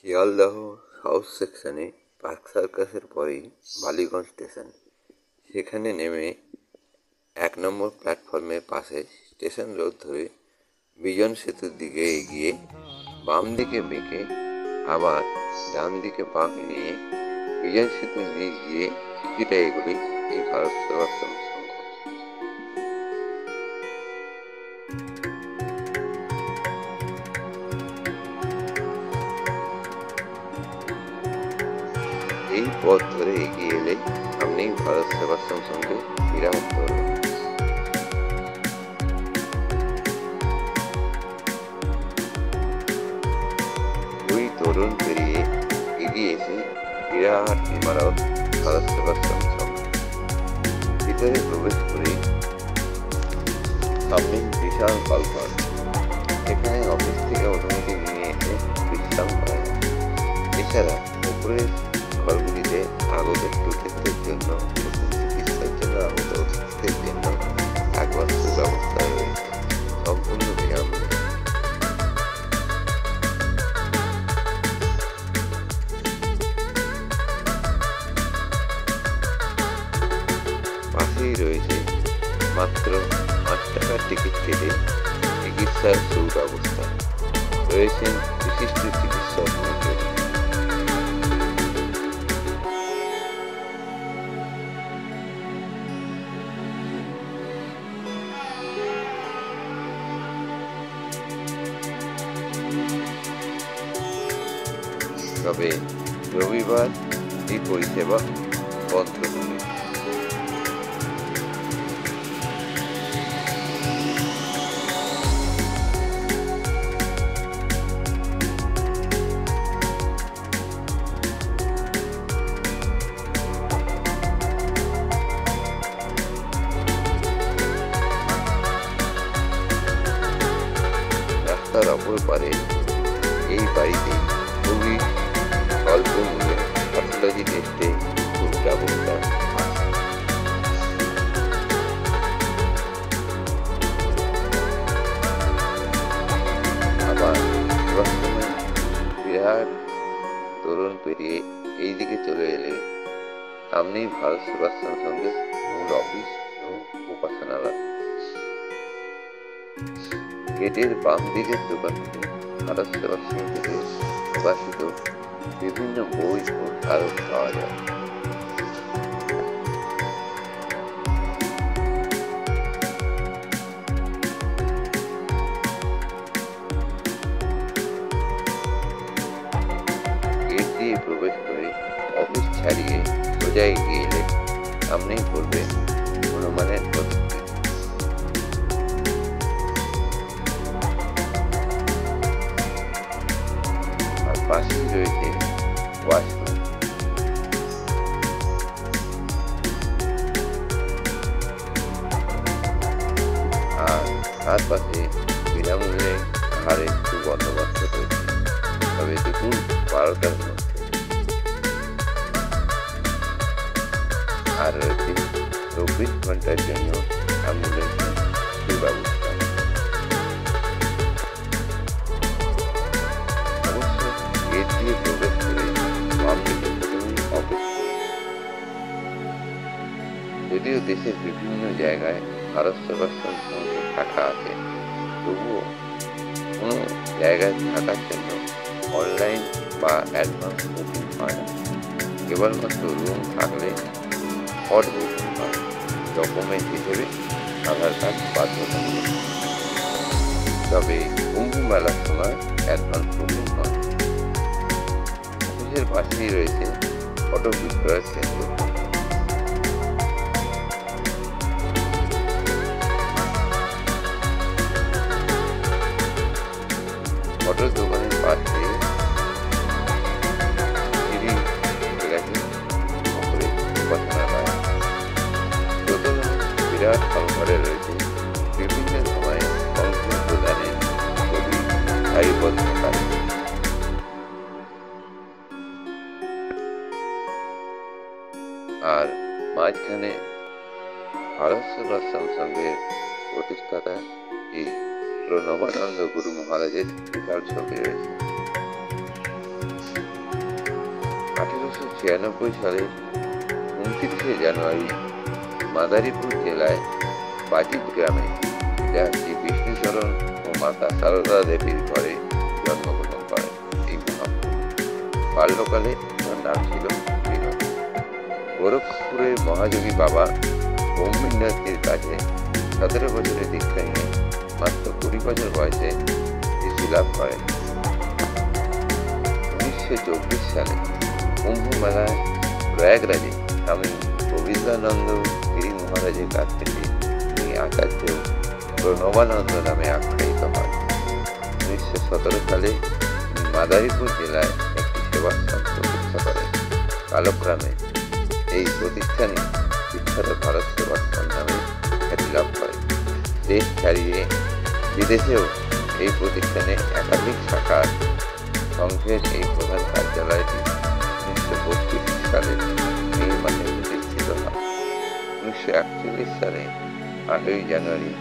Sealdah south সেকশনে park সার্কাসের পরেই বালিগঞ্জ স্টেশন। সেখানে নেমে 1 নম্বর প্ল্যাটফর্মের পাশে স্টেশন রোড ধরে বিজন সেতুর দিকে এগিয়ে বাম দিকে বেঁকে আবার ডান দিকে বাঁক নিয়ে বিজন সেতুর নিচ দিয়ে কিছুটা এগোলেই এই ভারত সেবাশ্রম সংঘ। এই পথ ধরে এগিয়ে এলেই আপনি ভারত সেবাশ্রম সংঘে বিরাট তরুণ। ওই তরুণ পেরিয়ে এগিয়ে এসে বিরাট ইমারত ভারত সেবাশ্রম সংঘ। ভিতরে প্রবেশ করে সামনে বিশাল হলঘর। এখানে অফিস থেকে অনুমতি নিয়ে এসে বিশ্রাম করা যায়। এছাড়া উপরের ঘরগুলিতে আগত স্টুডেন্টদের জন্য চিকিৎসার জন্য আগত অতিথিদের জন্য একমাত্র ব্যবস্থা রয়েছে, সম্পূর্ণ বিনামূল্যে। পাশেই রয়েছে মাত্র 5 টাকার টিকিট কেটে চিকিৎসার সুব্যবস্থা। রয়েছেন বিশিষ্ট চিকিৎসক মন্ডলী। তবে রবিবার এই পরিষেবা বন্ধ থাকে। রাস্তার অপর পারে এই বাড়িতে খুবই অল্প মূল্যে প্যাথোলজি টেস্টে খুব ব্যবস্থা আছে। আবার এবার সময় বিরাট তরুণ পেরিয়ে এই দিকে চলে এলে সামনেই ভারত সেবাশ্রম সংঘের মূল অফিস এবং উপাসনালয়। গেটের বাম দিকের দোকানটিতে ভারত সেবাশ্রম থেকে প্রকাশিত বিভিন্ন বই ও স্মারক পাওয়া যায়। গেট দিয়ে প্রবেশ করে অফিস ছাড়িয়ে সোজা এগিয়ে এলে সামনেই পড়বে হনুমানের প্রতিকৃতি। আর পাশেই রয়েছে ওয়াশরুম। আর তার পাশে বিনামূল্যে খাবারের সুবন্দোবস্ত রয়েছে, তবে দুপুর 12টার মধ্যে। আর রয়েছে 24 ঘন্টার জন্য অ্যাম্বুলেন্সের সুব্যবস্থা। অবশ্য গেট দিয়ে প্রবেশ করে বাম দিকে প্রথমেই অফিস। যদিও দেশের বিভিন্ন জায়গায় ভারত সেবাশ্রম সংঘের শাখা আছে, তবুও কোনো জায়গায় থাকার জন্য অনলাইন বা অ্যাডভান্স বুকিং হয় না। কেবলমাত্র রুম থাকলে স্পট বুকিং হয়। ডকুমেন্ট হিসেবে আধার কার্ড বাধ্যতামূলক। তবে কুম্ভ মেলার সময় অ্যাডভান্স বুকিং হয়। অফিসের পাশেই রয়েছে ফটো বিক্রয়ের কেন্দ্র। ফটোর দোকানের পাশে সিঁড়ি উঠে গেছে উপরে উপাসনালয়। দোতলা বিরাট হলঘরে রয়েছে বিভিন্ন সময়ে অংশ প্রদানের ছবি সারিবদ্ধ থাকে। আর মাঝখানে ভারত সেবাশ্রম সংঘের প্রতিষ্ঠাতা এই প্রণবানন্দ গুরু মহারাজের বিশাল ছবি রয়েছে। সালে 29শে জানুয়ারি মাদারীপুর জেলায় বাজিত গ্রামে যা শ্রী বিষ্ণুচরণ ও মাতা সারদা দেবীর ঘরে জন্মগ্রহণ করেন এই মহাপুরুষ। বাল্যকালে তার নাম ছিল বিনোদ। গোরখপুরের মহাযোগী বাবা ব্রহ্মীনাথজির কাছে 17 বছরের দীক্ষা নিয়ে মাত্র 20 বছর বয়সে ঋষি লাভ করেন। 1924 সালে কুম্ভ মেলায় প্রয়াগরাজে স্বামী গোবিন্দানন্দ গিরি মহারাজের কাছ থেকে তিনি আচার্য প্রণবানন্দ নামে আখ্যায়িত হন। 1917 সালে মাদারীপুর জেলায় একটি সেবাশ্রম প্রতিষ্ঠা করেন। কালক্রমে এই প্রতিষ্ঠানই বিখ্যাত ভারত সেবাশ্রম নামে খ্যাতি লাভ করে। দেশ ছাড়িয়ে বিদেশেও এই প্রতিষ্ঠানে একাধিক শাখা। সংঘের এই প্রধান কার্যালয়টি 1932 সালে মে মাসে প্রতিষ্ঠিত হয়। 1941 সালে 8ই জানুয়ারি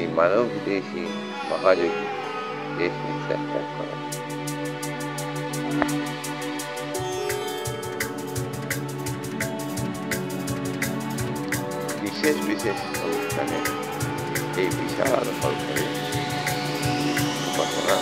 এই মানব বিদেশী মহাযোগী দেশ নিঃশ্বাস ত্যাগ করেন। বিশেষ বিশেষ অনুষ্ঠানে এই বিশাল হল ঘরে ঘটনা